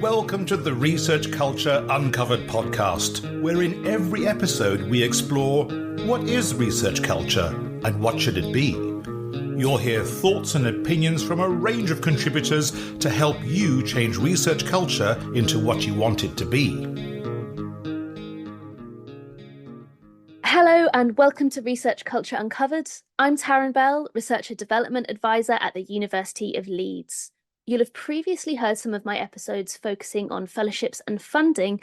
Welcome to the Research Culture Uncovered podcast, where in every episode we explore what is research culture and what should it be. You'll hear thoughts and opinions from a range of contributors to help you change research culture into what you want it to be. Hello and welcome to Research Culture Uncovered. I'm Taryn Bell, Researcher Development Advisor at the University of Leeds. You'll have previously heard some of my episodes focusing on fellowships and funding,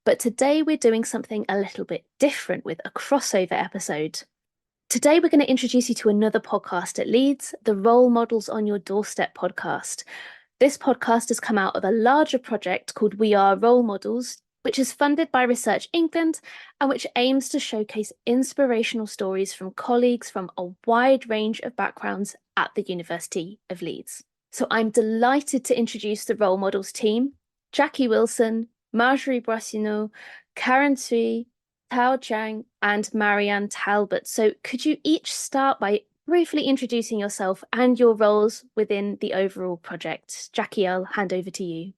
but today we're doing something a little bit different with a crossover episode. Today we're going to introduce you to another podcast at Leeds, the Models On Your Doorstep podcast. This podcast has come out of a larger project called We Are Role Models, which is funded by Research England and which aims to showcase inspirational stories from colleagues from a wide range of backgrounds at the University of Leeds. So I'm delighted to introduce the Role Models team: Jacki Willson, Marjorie Boissinot, Tsui, Tao Jiang, and Marianne Talbot. So could you each start by briefly introducing yourself and your roles within the overall project? Jacki, I'll hand over to you.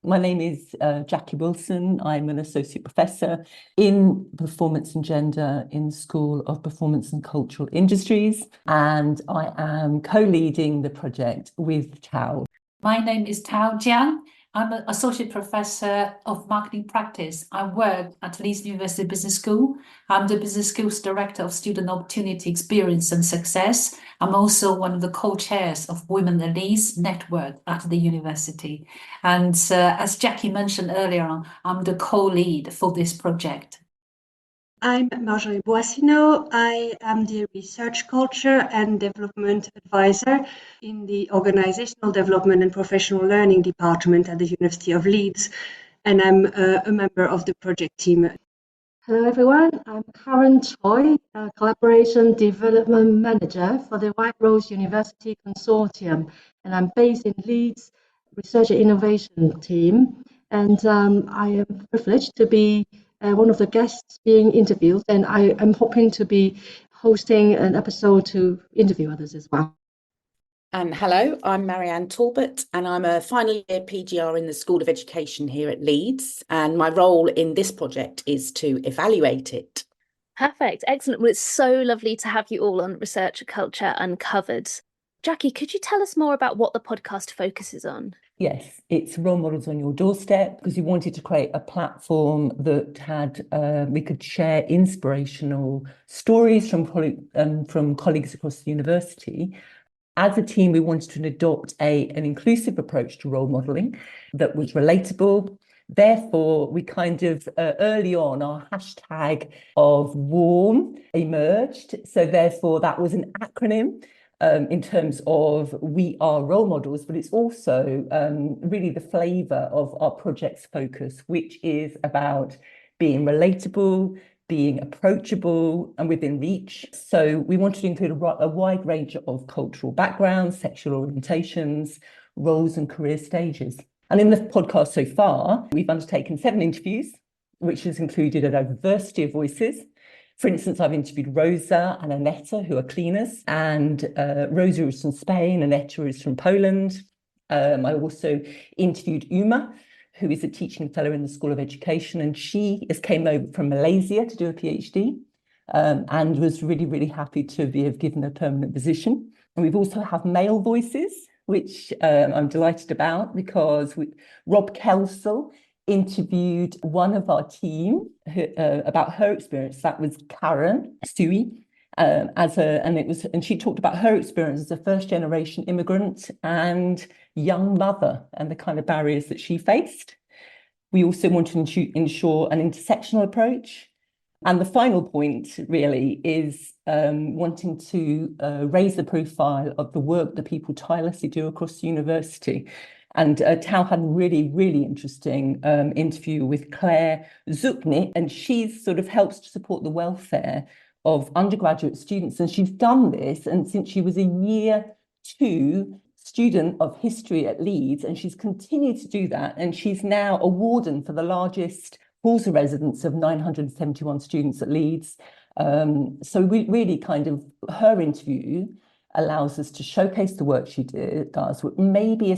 My name is Jacki Willson. I'm an associate professor in performance and gender in the School of Performance and Cultural Industries, and I am co-leading the project with Tao. My name is Tao Jiang. I'm an associate professor of marketing practice. I work at Leeds University Business School. I'm the Business Schools Director of Student Opportunity Experience and Success. I'm also one of the co-chairs of Women at Leeds Network at the university. And as Jacki mentioned earlier on, I'm the co-lead for this project. I'm Marjorie Boissinot. I am the Research Culture and Development Advisor in the Organizational Development and Professional Learning Department at the University of Leeds, and I'm a member of the project team. Hello everyone, I'm Karen Choi, Collaboration Development Manager for the White Rose University Consortium, and I'm based in Leeds Research and Innovation team, and I am privileged to be one of the guests being interviewed, and I am hoping to be hosting an episode to interview others as well. And hello, I'm Marianne Talbot, and I'm a final year PGR in the School of Education here at Leeds, and my role in this project is to evaluate it. Perfect, excellent. Well, it's so lovely to have you all on Research Culture Uncovered. Jacki, could you tell us more about what the podcast focuses on? Yes, it's Role Models on Your Doorstep because we wanted to create a platform that had we could share inspirational stories from colleagues across the university. As a team, we wanted to adopt an inclusive approach to role modelling that was relatable. Therefore, we kind of early on, our hashtag of warm emerged. So therefore, that was an acronym in terms of we are role models, but it's also really the flavour of our project's focus, which is about being relatable, being approachable and within reach. So we wanted to include a wide range of cultural backgrounds, sexual orientations, roles and career stages. And in the podcast so far, we've undertaken 7 interviews, which has included a diversity of voices. For instance, I've interviewed Rosa and Aneta, who are cleaners, and Rosa is from Spain, Aneta is from Poland. I also interviewed Uma, who is a teaching fellow in the School of Education, and she came over from Malaysia to do a PhD and was really, really happy to have given a permanent position. And we've also have male voices, which I'm delighted about because Rob Kelsall interviewed one of our team about her experience. That was Karen Tsui, and she talked about her experience as a first-generation immigrant and young mother and the kind of barriers that she faced. We also want to ensure an intersectional approach. And the final point really is wanting to raise the profile of the work that people tirelessly do across the university. And Tao had a really, really interesting interview with Claire Zukni, and she sort of helps to support the welfare of undergraduate students. And she's done this and since she was a year 2 student of history at Leeds, and she's continued to do that. And she's now a warden for the largest Halls of residence of 971 students at Leeds. So we really her interview allows us to showcase the work she does, what maybe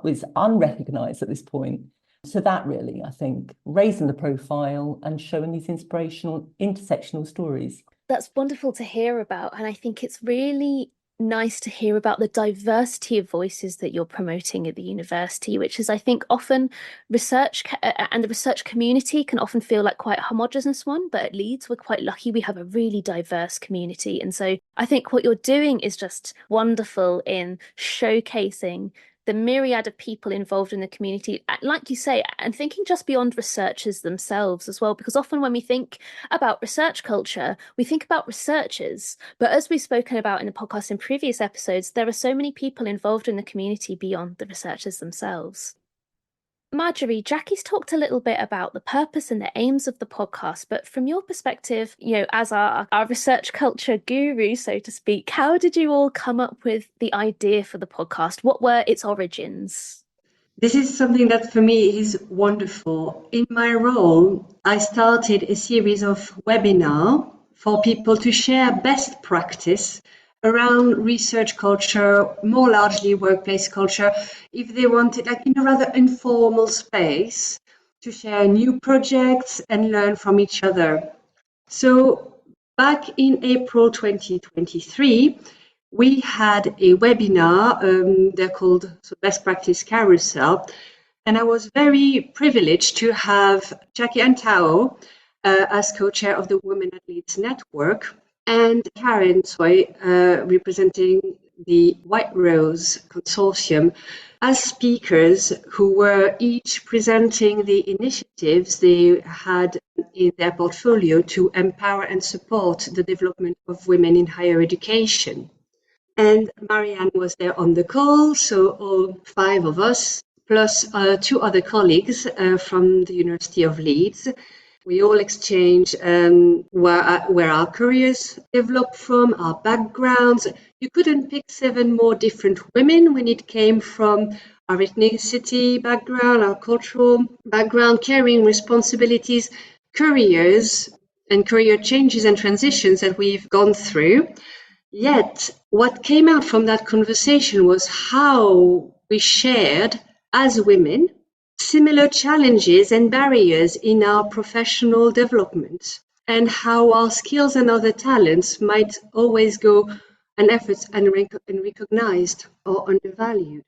was unrecognised at this point, So that really, I think, raising the profile and showing these inspirational, intersectional stories. That's wonderful to hear about. And I think it's really nice to hear about the diversity of voices that you're promoting at the university, which is, I think, often research and the research community can often feel like quite a homogenous one, but at Leeds we're quite lucky, we have a really diverse community. And so I think what you're doing is just wonderful in showcasing the myriad of people involved in the community, like you say, and thinking just beyond researchers themselves as well, because often when we think about research culture, we think about researchers, but as we've spoken about in the podcast in previous episodes, there are so many people involved in the community beyond the researchers themselves. Marjorie, Jacki's talked a little bit about the purpose and the aims of the podcast, but from your perspective, as our research culture guru, so to speak, how did you all come up with the idea for the podcast? What were its origins? This is something that for me is wonderful. In my role, I started a series of webinars for people to share best practice around research culture, more largely workplace culture, if they wanted, like in a rather informal space, to share new projects and learn from each other. So back in April 2023, we had a webinar, they're called Best Practice Carousel, and I was very privileged to have Jacki and Tao as co-chair of the Women at Leeds Network, and Karen Tsui, representing the White Rose Consortium, as speakers who were each presenting the initiatives they had in their portfolio to empower and support the development of women in higher education. And Marianne was there on the call, so all 5 of us, plus 2 other colleagues from the University of Leeds. We all exchanged where our careers developed from, our backgrounds. You couldn't pick 7 more different women when it came from our ethnicity background, our cultural background, carrying responsibilities, careers, and career changes and transitions that we've gone through. Yet, what came out from that conversation was how we shared, as women, similar challenges and barriers in our professional development, and how our skills and other talents might always go unefforts and unrecognized or undervalued.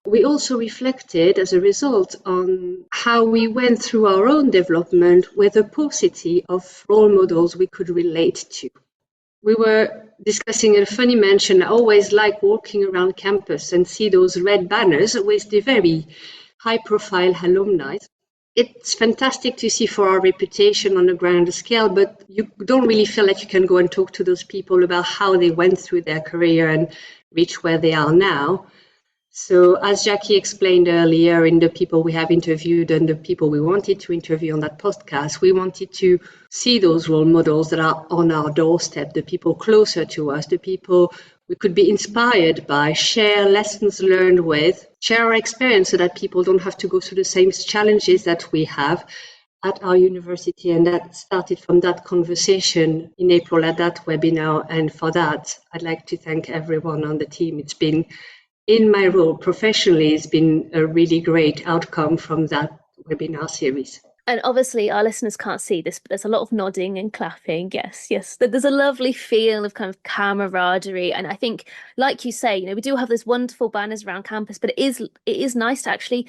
We also reflected as a result on how we went through our own development with a paucity of role models we could relate to. We were discussing a funny mention. I always like walking around campus and see those red banners with the very high-profile alumni. It's fantastic to see for our reputation on a grander scale, but you don't really feel like you can go and talk to those people about how they went through their career and reach where they are now. So as Jacki explained earlier, in the people we have interviewed and the people we wanted to interview on that podcast, we wanted to see those role models that are on our doorstep, the people closer to us, the people we could be inspired by, share lessons learned with, share our experience so that people don't have to go through the same challenges that we have at our university. And that started from that conversation in April at that webinar. And for that, I'd like to thank everyone on the team. It's been, in my role professionally, it's been a really great outcome from that webinar series. And obviously our listeners can't see this, but there's a lot of nodding and clapping. Yes. There's a lovely feel of kind of camaraderie. And I think, like you say, we do have those wonderful banners around campus, but it is nice to actually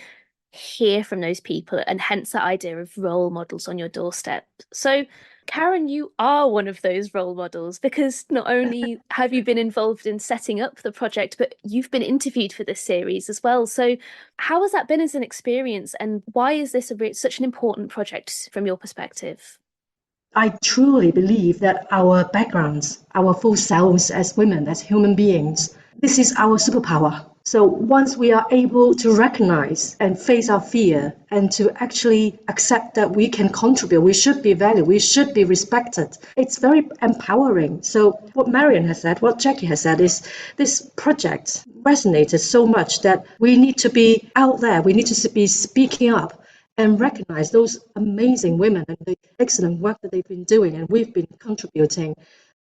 hear from those people, and hence that idea of role models on your doorstep. So Karen, you are one of those role models, because not only have you been involved in setting up the project, but you've been interviewed for this series as well. So how has that been as an experience, and why is this such an important project from your perspective? I truly believe that our backgrounds, our full selves as women, as human beings, this is our superpower. So once we are able to recognize and face our fear and to actually accept that we can contribute, we should be valued, we should be respected, it's very empowering. So what Marianne has said, what Jacki has said, is this project resonated so much that we need to be out there, we need to be speaking up and recognize those amazing women and the excellent work that they've been doing and we've been contributing.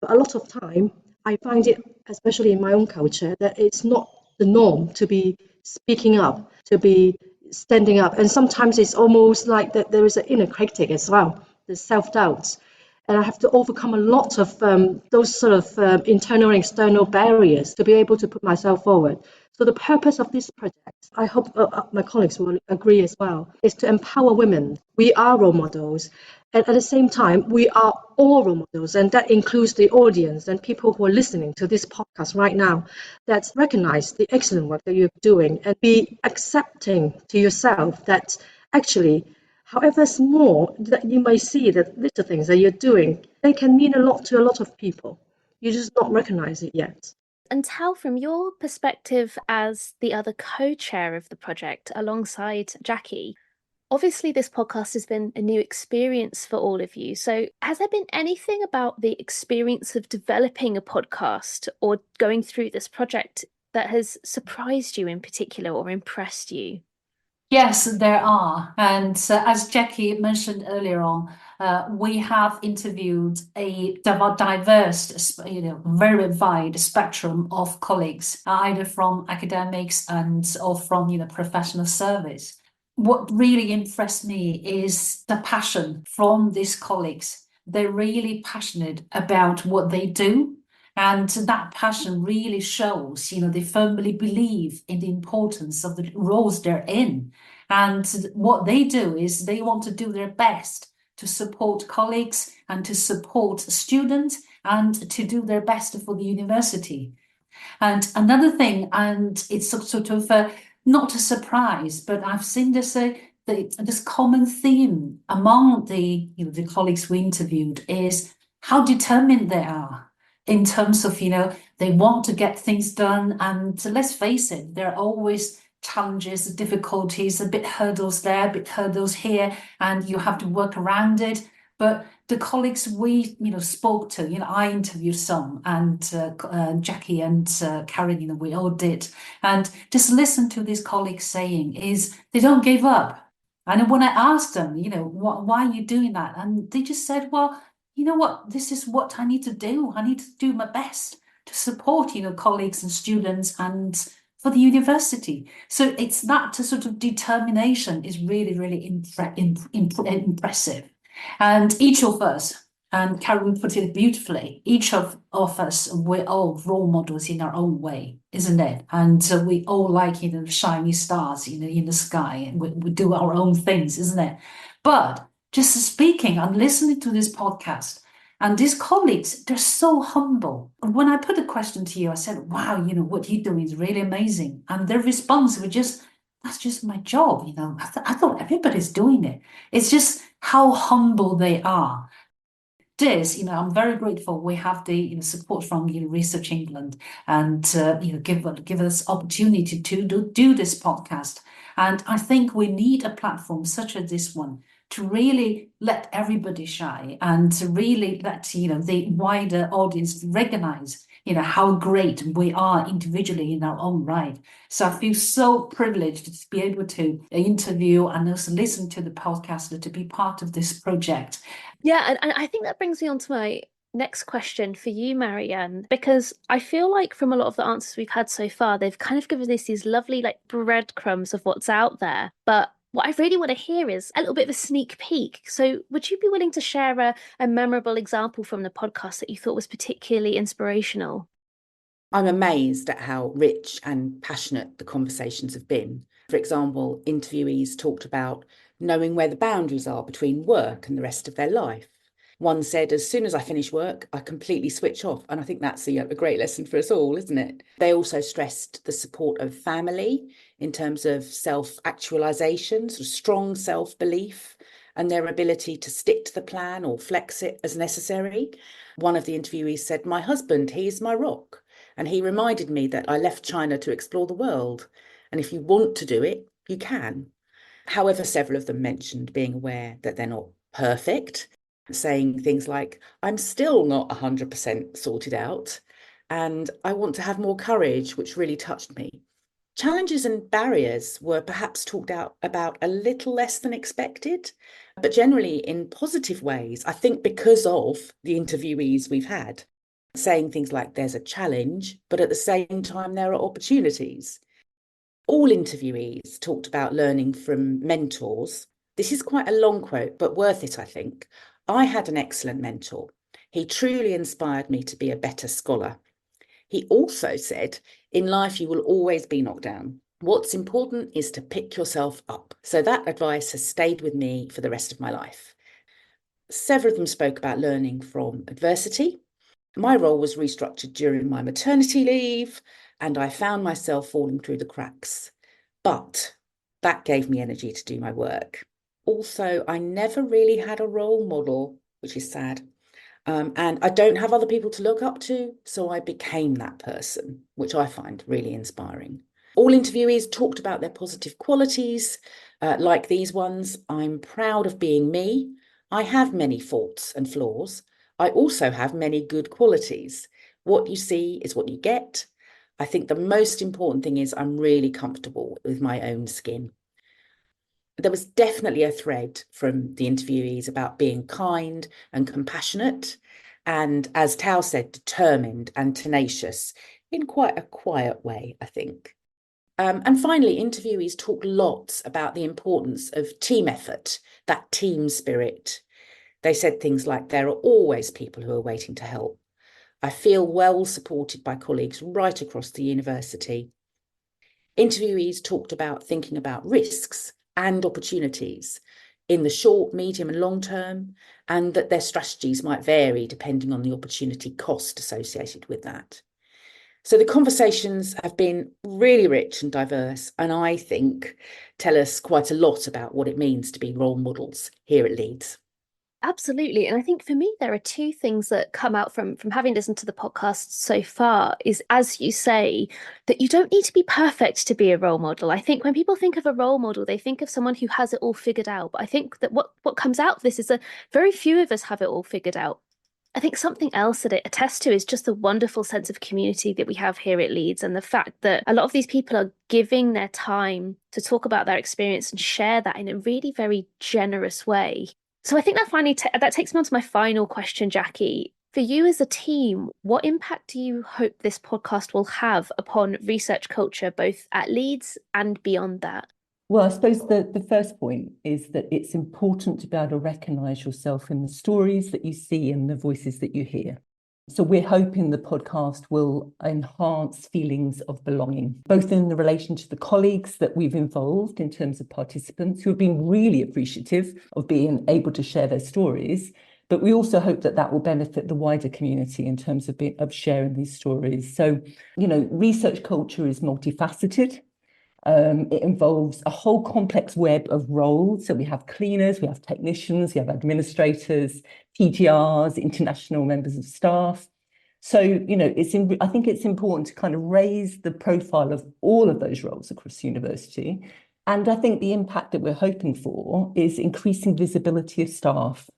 But a lot of time, I find it, especially in my own culture, that it's not the norm to be speaking up, to be standing up. And sometimes it's almost like that there is an inner critic as well, the self-doubts. And I have to overcome a lot of those sort of internal and external barriers to be able to put myself forward. So the purpose of this project, I hope my colleagues will agree as well, is to empower women. We are role models. And at the same time, we are all role models, and that includes the audience and people who are listening to this podcast right now, that recognize the excellent work that you're doing and be accepting to yourself that actually, however small that you may see that little things that you're doing, they can mean a lot to a lot of people. You just not recognize it yet. And Tao, from your perspective as the other co-chair of the project alongside Jacki, obviously this podcast has been a new experience for all of you. So has there been anything about the experience of developing a podcast or going through this project that has surprised you in particular or impressed you? Yes, there are. And as Jacki mentioned earlier on, we have interviewed a diverse, very wide spectrum of colleagues, either from academics or from, professional service. What really impressed me is the passion from these colleagues. They're really passionate about what they do. And that passion really shows, they firmly believe in the importance of the roles they're in. And what they do is they want to do their best to support colleagues and to support students and to do their best for the university. And another thing, and it's sort of not a surprise, but I've seen this common theme among the colleagues we interviewed is how determined they are in terms of, they want to get things done. And let's face it, there are always challenges, difficulties, a bit hurdles there, a bit hurdles here, and you have to work around it. But the colleagues we, spoke to, I interviewed some, and Jacki and Karen, we all did. And just listen to these colleagues saying is they don't give up. And when I asked them, why are you doing that? And they just said, well, you know what, this is what I need to do. I need to do my best to support, colleagues and students and for the university. So it's that sort of determination is really, really impressive. And each of us, and Karen put it beautifully, each of us, we're all role models in our own way, isn't it? And we all like, shiny stars, in the sky, and we do our own things, isn't it? But just speaking and listening to this podcast, and these colleagues, they're so humble. When I put a question to you, I said, wow, what you do is really amazing. And their response was just, that's just my job, I thought everybody's doing it. It's just how humble they are. This, I'm very grateful. We have the support from Research England and give us opportunity to do this podcast. And I think we need a platform such as this one to really let everybody shine and to really let the wider audience recognize how great we are individually in our own right. So I feel so privileged to be able to interview and also listen to the podcast to be part of this project. Yeah, and I think that brings me on to my next question for you, Marianne, because I feel like from a lot of the answers we've had so far, they've kind of given us these lovely breadcrumbs of what's out there. But what I really want to hear is a little bit of a sneak peek. So would you be willing to share a memorable example from the podcast that you thought was particularly inspirational? I'm amazed at how rich and passionate the conversations have been. For example, interviewees talked about knowing where the boundaries are between work and the rest of their life. One said, as soon as I finish work, I completely switch off. And I think that's a great lesson for us all, isn't it? They also stressed the support of family in terms of self-actualization, sort of strong self-belief, and their ability to stick to the plan or flex it as necessary. One of the interviewees said, my husband, he's my rock. And he reminded me that I left China to explore the world. And if you want to do it, you can. However, several of them mentioned being aware that they're not perfect, saying things like, I'm still not 100% sorted out, and I want to have more courage, which really touched me. Challenges and barriers were perhaps talked about a little less than expected, but generally in positive ways, I think because of the interviewees we've had, saying things like there's a challenge, but at the same time there are opportunities. All interviewees talked about learning from mentors. This is quite a long quote, but worth it, I think. I had an excellent mentor. He truly inspired me to be a better scholar. He also said, in life, you will always be knocked down. What's important is to pick yourself up. So that advice has stayed with me for the rest of my life. Several of them spoke about learning from adversity. My role was restructured during my maternity leave, and I found myself falling through the cracks. But that gave me energy to do my work. Also, I never really had a role model, which is sad. And I don't have other people to look up to, so I became that person, which I find really inspiring. All interviewees talked about their positive qualities, like these ones. I'm proud of being me. I have many faults and flaws. I also have many good qualities. What you see is what you get. I think the most important thing is I'm really comfortable with my own skin. There was definitely a thread from the interviewees about being kind and compassionate, and as Tao said, determined and tenacious in quite a quiet way, I think. And finally, interviewees talked lots about the importance of team effort, that team spirit. They said things like, there are always people who are waiting to help. I feel well supported by colleagues right across the university. Interviewees talked about thinking about risks and opportunities in the short, medium and long term, and that their strategies might vary depending on the opportunity cost associated with that. So the conversations have been really rich and diverse, and I think tell us quite a lot about what it means to be role models here at Leeds. Absolutely. And I think for me, there are two things that come out from having listened to the podcast so far is, as you say, that you don't need to be perfect to be a role model. I think when people think of a role model, they think of someone who has it all figured out. But I think that what comes out of this is that very few of us have it all figured out. I think something else that it attests to is just the wonderful sense of community that we have here at Leeds, and the fact that a lot of these people are giving their time to talk about their experience and share that in a really very generous way. So I think that finally that takes me on to my final question, Jacki. For you as a team, what impact do you hope this podcast will have upon research culture, both at Leeds and beyond that? Well, I suppose the first point is that it's important to be able to recognise yourself in the stories that you see and the voices that you hear. So we're hoping the podcast will enhance feelings of belonging, both in the relation to the colleagues that we've involved in terms of participants who have been really appreciative of being able to share their stories. But we also hope that that will benefit the wider community in terms of sharing these stories. So, research culture is multifaceted. It involves a whole complex web of roles. So we have cleaners, we have technicians, we have administrators, PGRs, international members of staff. So, I think it's important to kind of raise the profile of all of those roles across the university. And I think the impact that we're hoping for is increasing visibility of staff,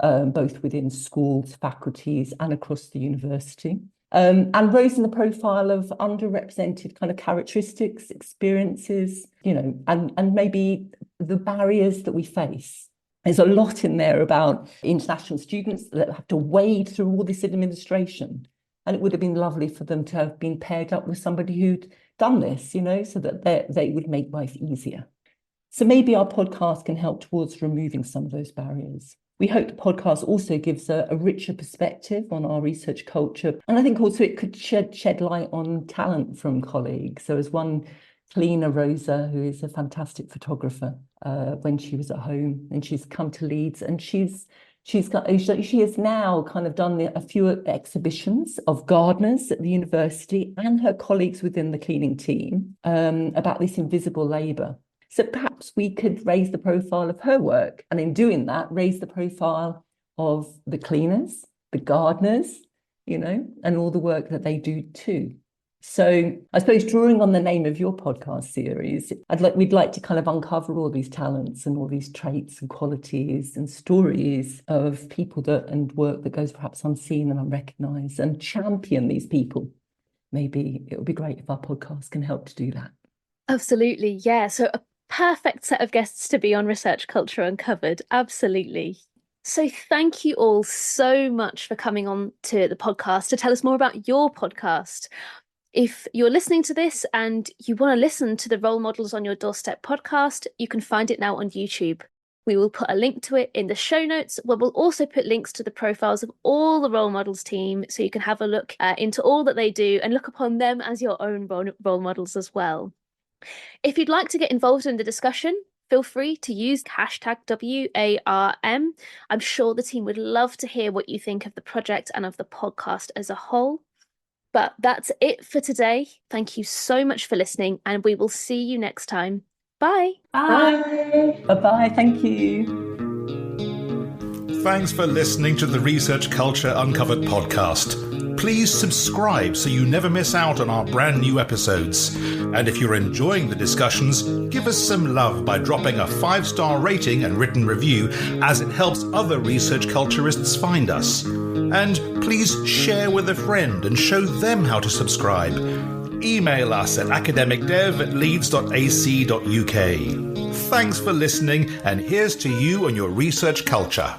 both within schools, faculties, and across the university. And raising the profile of underrepresented kind of characteristics, experiences, and maybe the barriers that we face. There's a lot in there about international students that have to wade through all this administration. And it would have been lovely for them to have been paired up with somebody who'd done this, so that they would make life easier. So maybe our podcast can help towards removing some of those barriers. We hope the podcast also gives a richer perspective on our research culture. And I think also it could shed light on talent from colleagues. So as one cleaner, Rosa, who is a fantastic photographer, when she was at home, and she's come to Leeds, and she has now kind of done a few exhibitions of gardeners at the university and her colleagues within the cleaning team about this invisible labour. So perhaps we could raise the profile of her work, and in doing that, raise the profile of the cleaners, the gardeners, and all the work that they do too. So I suppose drawing on the name of your podcast series, we'd like to kind of uncover all these talents and all these traits and qualities and stories of people and work that goes perhaps unseen and unrecognised, and champion these people. Maybe it would be great if our podcast can help to do that. Absolutely, yeah. So a perfect set of guests to be on Research Culture Uncovered. Absolutely. So thank you all so much for coming on to the podcast to tell us more about your podcast. If you're listening to this and you want to listen to the Role Models on Your Doorstep podcast, you can find it now on YouTube. We will put a link to it in the show notes, where we'll also put links to the profiles of all the Role Models team, so you can have a look into all that they do and look upon them as your own role models as well. If you'd like to get involved in the discussion, feel free to use hashtag WARM. I'm sure the team would love to hear what you think of the project and of the podcast as a whole. But that's it for today. Thank you so much for listening, and we will see you next time. Bye. Bye. Bye-bye. Thank you. Thanks for listening to the Research Culture Uncovered podcast. Please subscribe so you never miss out on our brand new episodes. And if you're enjoying the discussions, give us some love by dropping a 5-star rating and written review, as it helps other research culturists find us. And please share with a friend and show them how to subscribe. Email us at academicdev@leeds.ac.uk. Thanks for listening, and here's to you and your research culture.